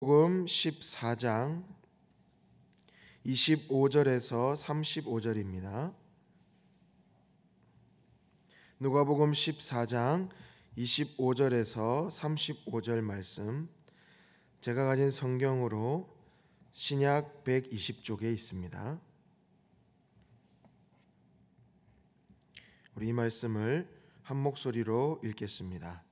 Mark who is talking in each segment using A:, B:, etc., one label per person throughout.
A: 누가복음 14장 25절에서 35절입니다. 누가복음 14장 25절에서 35절 말씀, 제가 가진 성경으로 신약 120쪽에 있습니다. 우리 이 말씀을 한 목소리로 읽겠습니다.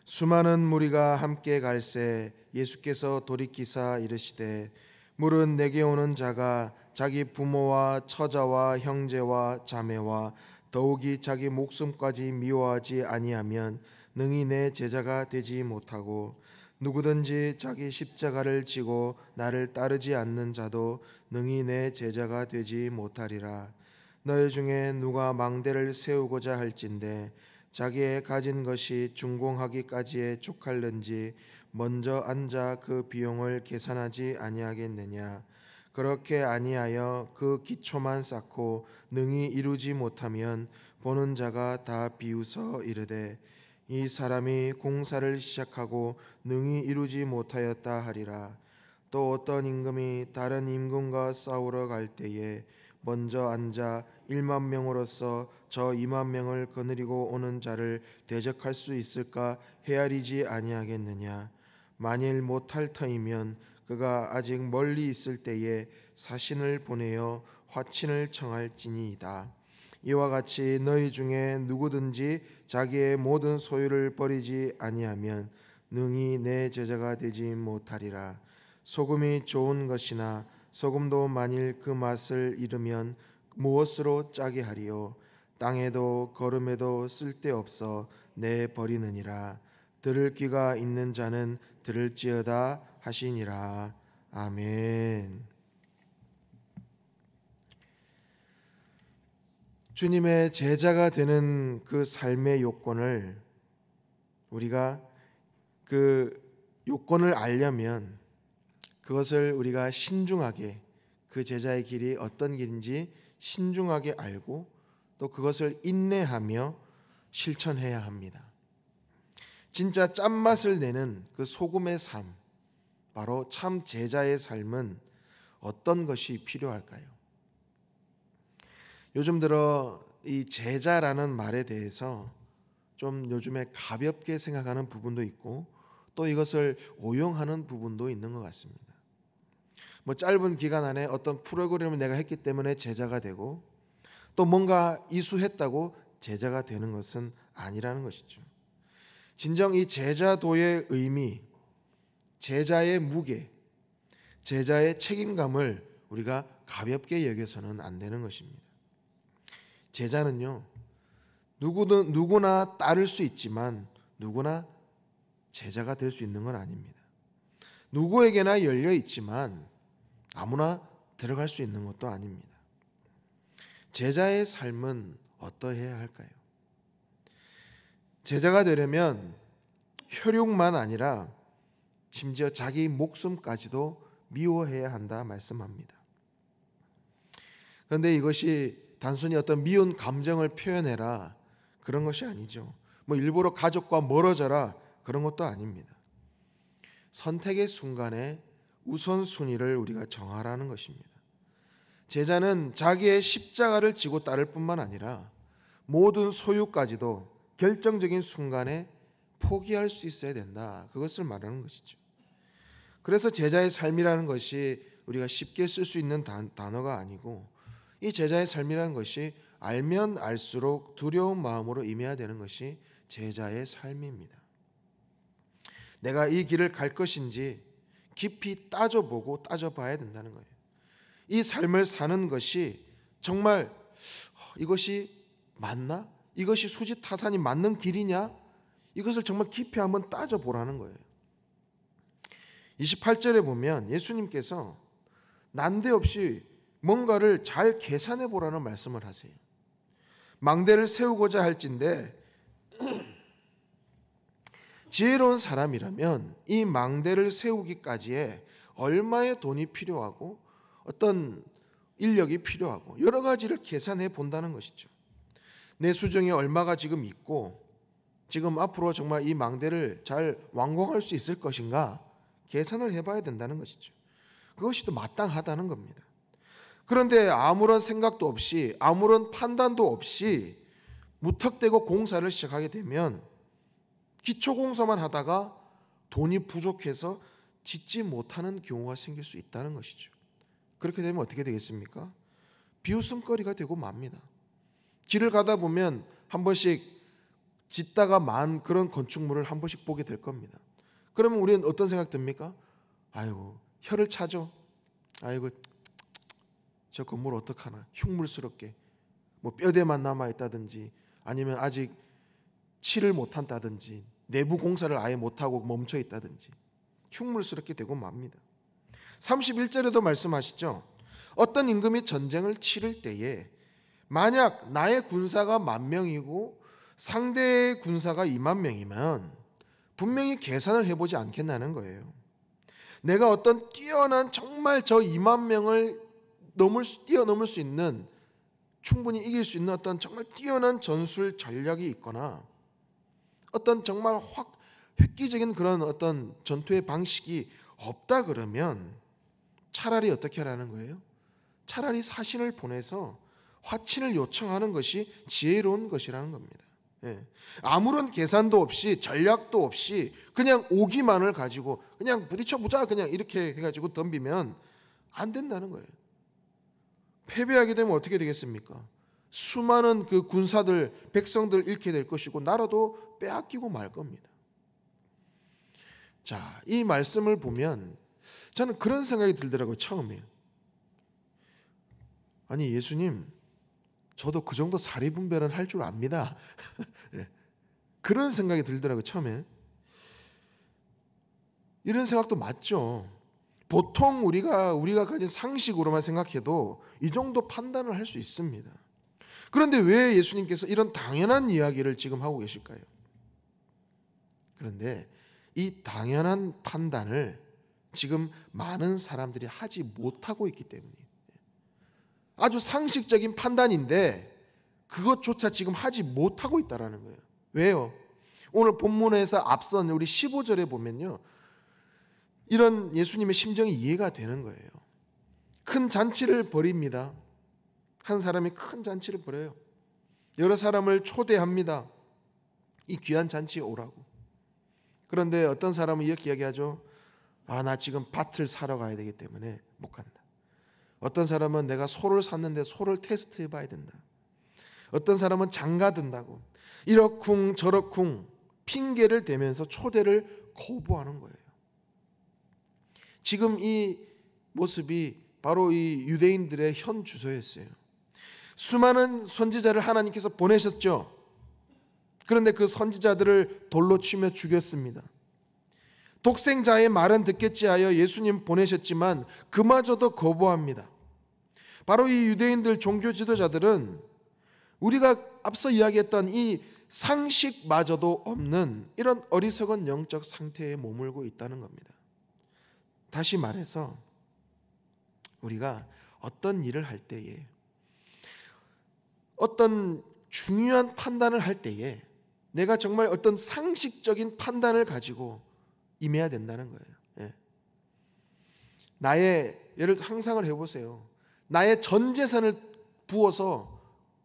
A: 수많은 무리가 함께 갈새 예수께서 돌이키사 이르시되, 물은 내게 오는 자가 자기 부모와 처자와 형제와 자매와 더욱이 자기 목숨까지 미워하지 아니하면 능히 내 제자가 되지 못하고, 누구든지 자기 십자가를 지고 나를 따르지 않는 자도 능히 내 제자가 되지 못하리라. 너희 중에 누가 망대를 세우고자 할진대 자기의 가진 것이 준공하기까지에 족할는지 먼저 앉아 그 비용을 계산하지 아니하겠느냐. 그렇게 아니하여 그 기초만 쌓고 능히 이루지 못하면 보는 자가 다 비웃어 이르되, 이 사람이 공사를 시작하고 능히 이루지 못하였다 하리라. 또 어떤 임금이 다른 임금과 싸우러 갈 때에 먼저 앉아 1만 명으로서 저 2만 명을 거느리고 오는 자를 대적할 수 있을까 헤아리지 아니하겠느냐. 만일 못할 터이면 그가 아직 멀리 있을 때에 사신을 보내어 화친을 청할지니이다. 이와 같이 너희 중에 누구든지 자기의 모든 소유를 버리지 아니하면 능히 내 제자가 되지 못하리라. 소금이 좋은 것이나 소금도 만일 그 맛을 잃으면 무엇으로 짜게 하리요. 땅에도 거름에도 쓸데없어 내 버리느니라. 들을 귀가 있는 자는 들을지어다 하시니라. 아멘. 주님의 제자가 되는 그 삶의 요건을, 우리가 그 요건을 알려면 그것을 우리가 신중하게, 그 제자의 길이 어떤 길인지 신중하게 알고 또 그것을 인내하며 실천해야 합니다. 진짜 짠맛을 내는 그 소금의 삶, 바로 참 제자의 삶은 어떤 것이 필요할까요? 요즘 들어 이 제자라는 말에 대해서 좀 요즘에 가볍게 생각하는 부분도 있고 또 이것을 오용하는 부분도 있는 것 같습니다. 짧은 기간 안에 어떤 프로그램을 내가 했기 때문에 제자가 되고 또 뭔가 이수했다고 제자가 되는 것은 아니라는 것이죠. 진정 이 제자도의 의미, 제자의 무게, 제자의 책임감을 우리가 가볍게 여겨서는 안 되는 것입니다. 제자는요, 누구나 따를 수 있지만 누구나 제자가 될 수 있는 건 아닙니다. 누구에게나 열려 있지만 아무나 들어갈 수 있는 것도 아닙니다. 제자의 삶은 어떠해야 할까요? 제자가 되려면 혈육만 아니라 심지어 자기 목숨까지도 미워해야 한다 말씀합니다. 그런데 이것이 단순히 어떤 미운 감정을 표현해라 그런 것이 아니죠. 일부러 가족과 멀어져라 그런 것도 아닙니다. 선택의 순간에 우선순위를 우리가 정하라는 것입니다. 제자는 자기의 십자가를 지고 따를 뿐만 아니라 모든 소유까지도 결정적인 순간에 포기할 수 있어야 된다. 그것을 말하는 것이죠. 그래서 제자의 삶이라는 것이 우리가 쉽게 쓸 수 있는 단어가 아니고, 이 제자의 삶이라는 것이 알면 알수록 두려운 마음으로 임해야 되는 것이 제자의 삶입니다. 내가 이 길을 갈 것인지 깊이 따져보고 따져봐야 된다는 거예요. 이 삶을 사는 것이 정말 이것이 맞나? 이것이 수지타산이 맞는 길이냐? 이것을 정말 깊이 한번 따져보라는 거예요. 28절에 보면 예수님께서 난데없이 뭔가를 잘 계산해 보라는 말씀을 하세요. 망대를 세우고자 할진대 지혜로운 사람이라면 이 망대를 세우기까지에 얼마의 돈이 필요하고 어떤 인력이 필요하고 여러 가지를 계산해 본다는 것이죠. 내 수중에 얼마가 지금 있고 지금 앞으로 정말 이 망대를 잘 완공할 수 있을 것인가 계산을 해봐야 된다는 것이죠. 그것이 또 마땅하다는 겁니다. 그런데 아무런 생각도 없이 아무런 판단도 없이 무턱대고 공사를 시작하게 되면 기초공사만 하다가 돈이 부족해서 짓지 못하는 경우가 생길 수 있다는 것이죠. 그렇게 되면 어떻게 되겠습니까? 비웃음거리가 되고 맙니다. 길을 가다 보면 한 번씩 짓다가 만 그런 건축물을 한 번씩 보게 될 겁니다. 그러면 우리는 어떤 생각 듭니까? 아이고 혀를 차죠. 아이고 저 건물 어떡하나, 흉물스럽게 뭐 뼈대만 남아있다든지 아니면 아직 칠을 못한다든지 내부 공사를 아예 못하고 멈춰있다든지 흉물스럽게 되고 맙니다. 31절에도 말씀하시죠. 어떤 임금이 전쟁을 치를 때에 만약 나의 군사가 10,000명이고 상대의 군사가 20,000명이면 분명히 계산을 해보지 않겠나는 거예요. 내가 어떤 뛰어난 정말 저 20,000명을 뛰어넘을 수 있는, 충분히 이길 수 있는 어떤 정말 뛰어난 전술 전략이 있거나 어떤 정말 획기적인 그런 어떤 전투의 방식이 없다 그러면 차라리 어떻게 하라는 거예요? 차라리 사신을 보내서 화친을 요청하는 것이 지혜로운 것이라는 겁니다. 아무런 계산도 없이 전략도 없이 그냥 오기만을 가지고 그냥 부딪혀보자 그냥 이렇게 해가지고 덤비면 안 된다는 거예요. 패배하게 되면 어떻게 되겠습니까? 수많은 그 군사들, 백성들 잃게 될 것이고 나라도 빼앗기고 말 겁니다. 자, 이 말씀을 보면 저는 그런 생각이 들더라고요. 처음에 아니 예수님, 저도 그 정도 사리분별은 할 줄 압니다. 그런 생각이 들더라고요. 처음에 이런 생각도 맞죠. 보통 우리가 가진 상식으로만 생각해도 이 정도 판단을 할 수 있습니다. 그런데 왜 예수님께서 이런 당연한 이야기를 지금 하고 계실까요? 그런데 이 당연한 판단을 지금 많은 사람들이 하지 못하고 있기 때문이에요. 아주 상식적인 판단인데 그것조차 지금 하지 못하고 있다는 거예요. 왜요? 오늘 본문에서 앞선 우리 15절에 보면요, 이런 예수님의 심정이 이해가 되는 거예요. 큰 잔치를 벌입니다. 한 사람이 큰 잔치를 벌여요. 여러 사람을 초대합니다. 이 귀한 잔치에 오라고. 그런데 어떤 사람은 이렇게 이야기하죠. 나 지금 밭을 사러 가야 되기 때문에 못 간다. 어떤 사람은 내가 소를 샀는데 소를 테스트해 봐야 된다. 어떤 사람은 장가 든다고 이러쿵 저러쿵 핑계를 대면서 초대를 거부하는 거예요. 지금 이 모습이 바로 이 유대인들의 현 주소였어요. 수많은 선지자를 하나님께서 보내셨죠. 그런데 그 선지자들을 돌로 치며 죽였습니다. 독생자의 말은 듣겠지 하여 예수님 보내셨지만 그마저도 거부합니다. 바로 이 유대인들 종교 지도자들은 우리가 앞서 이야기했던 이 상식마저도 없는 이런 어리석은 영적 상태에 머물고 있다는 겁니다. 다시 말해서 우리가 어떤 일을 할 때에, 어떤 중요한 판단을 할 때에 내가 정말 어떤 상식적인 판단을 가지고 임해야 된다는 거예요. 나의, 예를 들어 상상을 해보세요. 나의 전 재산을 부어서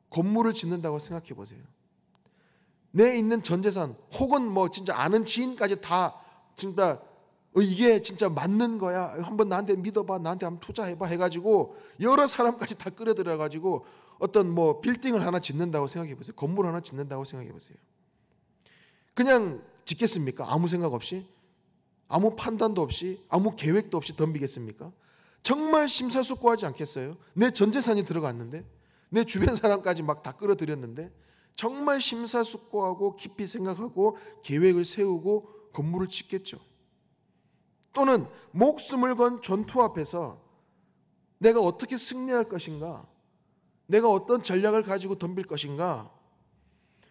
A: 건물을 짓는다고 생각해 보세요. 내 있는 전 재산 혹은 뭐 진짜 아는 지인까지 다 진짜 이게 진짜 맞는 거야, 한번 나한테 믿어봐, 나한테 한번 투자해봐 해가지고 여러 사람까지 다 끌어들여가지고 어떤 뭐 빌딩을 하나 짓는다고 생각해 보세요. 건물 하나 짓는다고 생각해 보세요. 그냥 짓겠습니까? 아무 생각 없이? 아무 판단도 없이? 아무 계획도 없이 덤비겠습니까? 정말 심사숙고하지 않겠어요? 내 전 재산이 들어갔는데, 내 주변 사람까지 막 다 끌어들였는데 정말 심사숙고하고 깊이 생각하고 계획을 세우고 건물을 짓겠죠. 또는 목숨을 건 전투 앞에서 내가 어떻게 승리할 것인가, 내가 어떤 전략을 가지고 덤빌 것인가,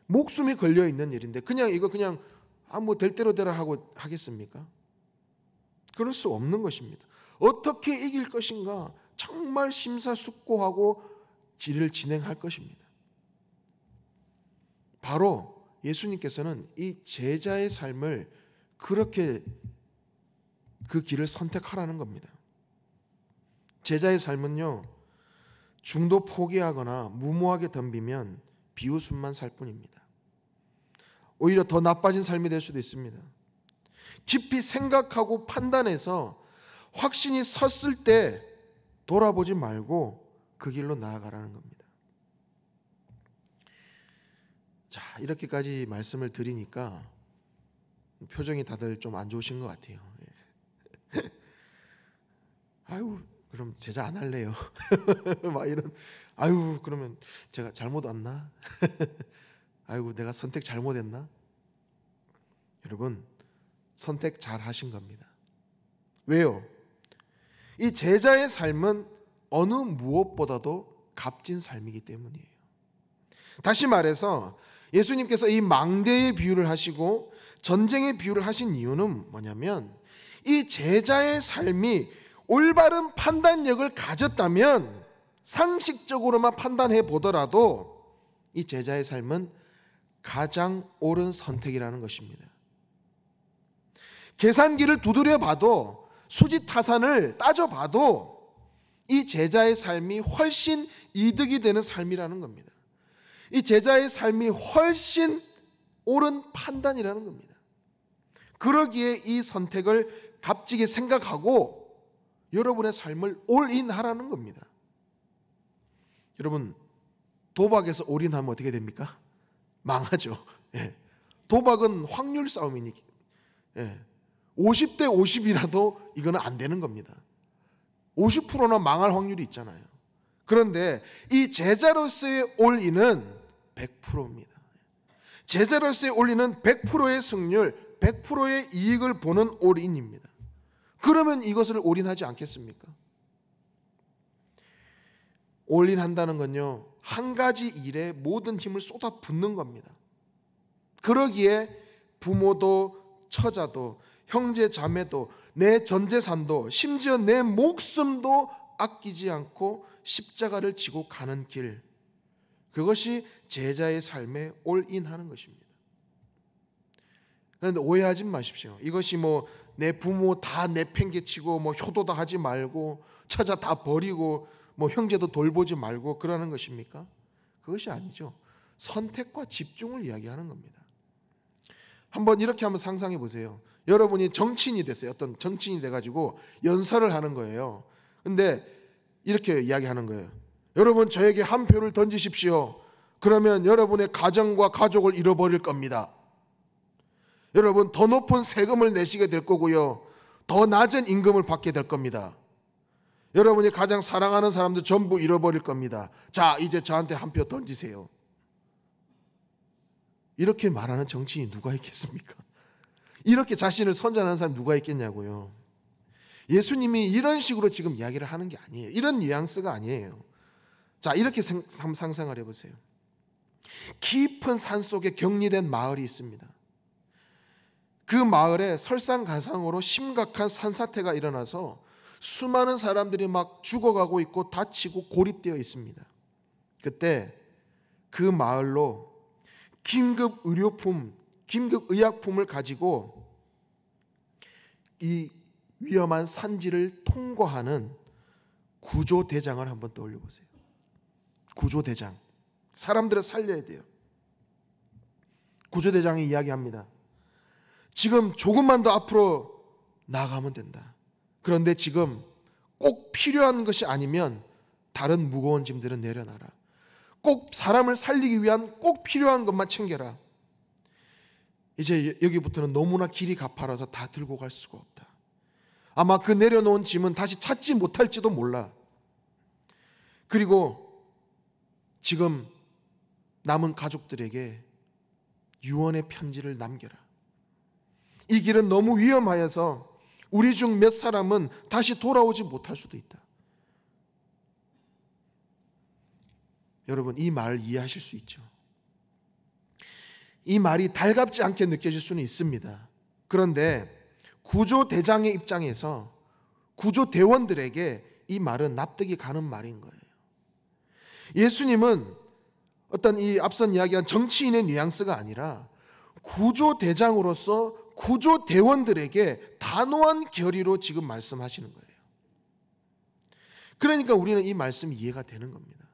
A: 목숨이 걸려 있는 일인데 그냥 이거 그냥 뭐 될 대로 되라 하고 하겠습니까? 그럴 수 없는 것입니다. 어떻게 이길 것인가 정말 심사숙고하고 일을 진행할 것입니다. 바로 예수님께서는 이 제자의 삶을 그렇게 그 길을 선택하라는 겁니다. 제자의 삶은요, 중도 포기하거나 무모하게 덤비면 비웃음만 살 뿐입니다. 오히려 더 나빠진 삶이 될 수도 있습니다. 깊이 생각하고 판단해서 확신이 섰을 때 돌아보지 말고 그 길로 나아가라는 겁니다. 자, 이렇게까지 말씀을 드리니까 표정이 다들 좀 안 좋으신 것 같아요. 아유, 그럼 제자 안 할래요. 막 이런, 아유, 그러면 제가 잘못 왔나? 아이고, 내가 선택 잘못했나? 여러분, 선택 잘 하신 겁니다. 왜요? 이 제자의 삶은 어느 무엇보다도 값진 삶이기 때문이에요. 다시 말해서 예수님께서 이 망대의 비유를 하시고 전쟁의 비유를 하신 이유는 뭐냐면, 이 제자의 삶이 올바른 판단력을 가졌다면 상식적으로만 판단해 보더라도 이 제자의 삶은 가장 옳은 선택이라는 것입니다. 계산기를 두드려 봐도, 수지타산을 따져 봐도 이 제자의 삶이 훨씬 이득이 되는 삶이라는 겁니다. 이 제자의 삶이 훨씬 옳은 판단이라는 겁니다. 그러기에 이 선택을 값지게 생각하고 여러분의 삶을 올인하라는 겁니다. 여러분, 도박에서 올인하면 어떻게 됩니까? 망하죠. 예. 도박은 확률 싸움이니까. 예. 50대 50이라도 이거는 안 되는 겁니다. 50%나 망할 확률이 있잖아요. 그런데 이 제자로서의 올인은 100%입니다. 제자로서의 올인은 100%의 승률, 100%의 이익을 보는 올인입니다. 그러면 이것을 올인하지 않겠습니까? 올인한다는 건요, 한 가지 일에 모든 힘을 쏟아 붓는 겁니다. 그러기에 부모도 처자도 형제 자매도 내 전 재산도 심지어 내 목숨도 아끼지 않고 십자가를 지고 가는 길, 그것이 제자의 삶에 올인하는 것입니다. 그런데 오해하지 마십시오. 이것이 뭐 내 부모 다 내팽개치고 뭐 효도도 하지 말고 처자 다 버리고 뭐 형제도 돌보지 말고 그러는 것입니까? 그것이 아니죠. 선택과 집중을 이야기하는 겁니다. 한번 이렇게 한번 상상해 보세요. 여러분이 정치인이 됐어요. 어떤 정치인이 돼가지고 연설을 하는 거예요. 근데 이렇게 이야기하는 거예요. 여러분, 저에게 한 표를 던지십시오. 그러면 여러분의 가정과 가족을 잃어버릴 겁니다. 여러분, 더 높은 세금을 내시게 될 거고요, 더 낮은 임금을 받게 될 겁니다. 여러분이 가장 사랑하는 사람들 전부 잃어버릴 겁니다. 자, 이제 저한테 한 표 던지세요. 이렇게 말하는 정치인이 누가 있겠습니까? 이렇게 자신을 선전하는 사람 누가 있겠냐고요. 예수님이 이런 식으로 지금 이야기를 하는 게 아니에요. 이런 뉘앙스가 아니에요. 자, 이렇게 상상을 해보세요. 깊은 산속에 격리된 마을이 있습니다. 그 마을에 설상가상으로 심각한 산사태가 일어나서 수많은 사람들이 막 죽어가고 있고 다치고 고립되어 있습니다. 그때 그 마을로 긴급 의료품, 긴급 의약품을 가지고 이 위험한 산지를 통과하는 구조대장을 한번 떠올려 보세요. 구조대장, 사람들을 살려야 돼요. 구조대장이 이야기합니다. 지금 조금만 더 앞으로 나가면 된다. 그런데 지금 꼭 필요한 것이 아니면 다른 무거운 짐들은 내려놔라. 꼭 사람을 살리기 위한 꼭 필요한 것만 챙겨라. 이제 여기부터는 너무나 길이 가파라서 다 들고 갈 수가 없다. 아마 그 내려놓은 짐은 다시 찾지 못할지도 몰라. 그리고 지금 남은 가족들에게 유언의 편지를 남겨라. 이 길은 너무 위험하여서 우리 중 몇 사람은 다시 돌아오지 못할 수도 있다. 여러분, 이 말을 이해하실 수 있죠? 이 말이 달갑지 않게 느껴질 수는 있습니다. 그런데 구조대장의 입장에서 구조대원들에게 이 말은 납득이 가는 말인 거예요. 예수님은 어떤 이 앞선 이야기한 정치인의 뉘앙스가 아니라 구조대장으로서 구조대원들에게 단호한 결의로 지금 말씀하시는 거예요. 그러니까 우리는 이 말씀이 이해가 되는 겁니다.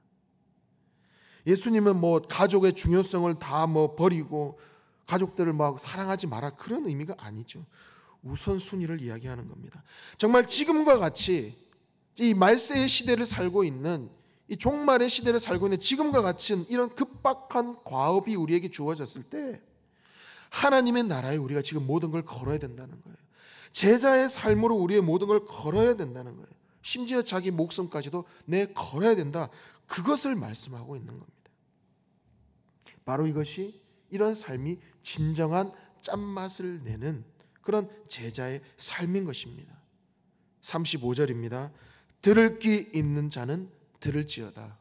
A: 예수님은 가족의 중요성을 다 버리고 가족들을 사랑하지 마라, 그런 의미가 아니죠. 우선순위를 이야기하는 겁니다. 정말 지금과 같이 이 말세의 시대를 살고 있는, 이 종말의 시대를 살고 있는 지금과 같은 이런 급박한 과업이 우리에게 주어졌을 때 하나님의 나라에 우리가 지금 모든 걸 걸어야 된다는 거예요. 제자의 삶으로 우리의 모든 걸 걸어야 된다는 거예요. 심지어 자기 목숨까지도 걸어야 된다. 그것을 말씀하고 있는 겁니다. 바로 이것이, 이런 삶이 진정한 짠맛을 내는 그런 제자의 삶인 것입니다. 35절입니다. 들을 귀 있는 자는 들을지어다.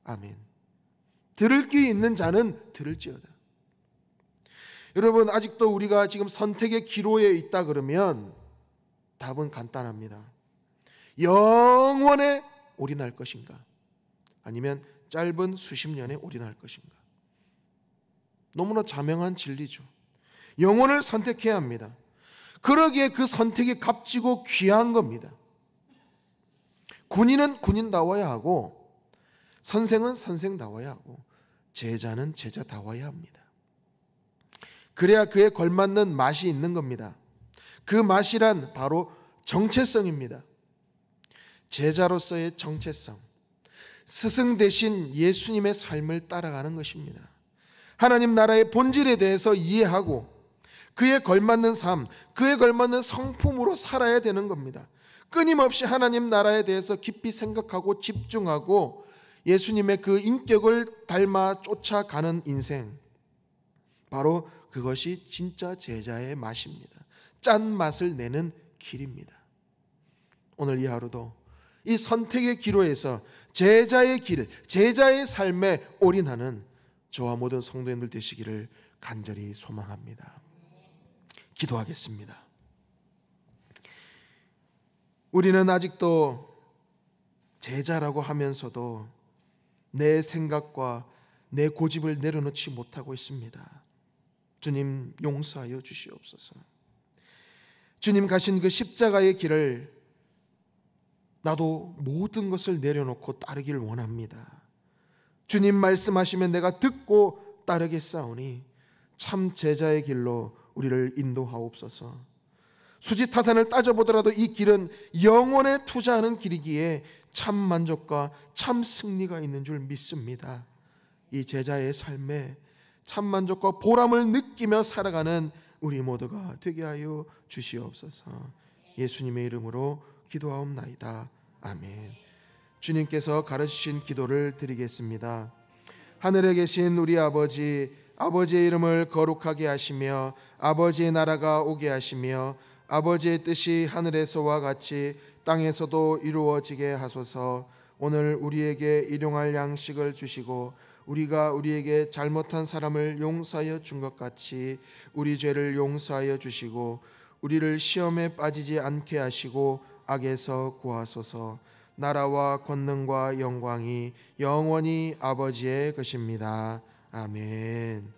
A: 아멘. 들을 귀 있는 자는 들을지어다. 여러분, 아직도 우리가 지금 선택의 기로에 있다 그러면 답은 간단합니다. 영원에 올인할 것인가, 아니면 짧은 수십 년에 올인할 것인가. 너무나 자명한 진리죠. 영혼을 선택해야 합니다. 그러기에 그 선택이 값지고 귀한 겁니다. 군인은 군인다워야 하고, 선생은 선생다워야 하고, 제자는 제자다워야 합니다. 그래야 그에 걸맞는 맛이 있는 겁니다. 그 맛이란 바로 정체성입니다. 제자로서의 정체성, 스승 대신 예수님의 삶을 따라가는 것입니다. 하나님 나라의 본질에 대해서 이해하고 그에 걸맞는 삶, 그에 걸맞는 성품으로 살아야 되는 겁니다. 끊임없이 하나님 나라에 대해서 깊이 생각하고 집중하고 예수님의 그 인격을 닮아 쫓아가는 인생, 바로 그것이 진짜 제자의 맛입니다. 짠맛을 내는 길입니다. 오늘 이 하루도 이 선택의 기로에서 제자의 길, 제자의 삶에 올인하는 저와 모든 성도님들 되시기를 간절히 소망합니다. 기도하겠습니다. 우리는 아직도 제자라고 하면서도 내 생각과 내 고집을 내려놓지 못하고 있습니다. 주님, 용서하여 주시옵소서. 주님 가신 그 십자가의 길을 나도 모든 것을 내려놓고 따르기를 원합니다. 주님 말씀하시면 내가 듣고 따르겠사오니 참 제자의 길로 우리를 인도하옵소서. 수지타산을 따져보더라도 이 길은 영혼에 투자하는 길이기에 참 만족과 참 승리가 있는 줄 믿습니다. 이 제자의 삶에 참 만족과 보람을 느끼며 살아가는 우리 모두가 되게 하여 주시옵소서. 예수님의 이름으로 기도하옵나이다. 아멘. 주님께서 가르치신 기도를 드리겠습니다. 하늘에 계신 우리 아버지, 아버지의 이름을 거룩하게 하시며 아버지의 나라가 오게 하시며 아버지의 뜻이 하늘에서와 같이 땅에서도 이루어지게 하소서. 오늘 우리에게 일용할 양식을 주시고 우리가 우리에게 잘못한 사람을 용서하여 준 것 같이 우리 죄를 용서하여 주시고 우리를 시험에 빠지지 않게 하시고 악에서 구하소서. 나라와 권능과 영광이 영원히 아버지의 것입니다. 아멘.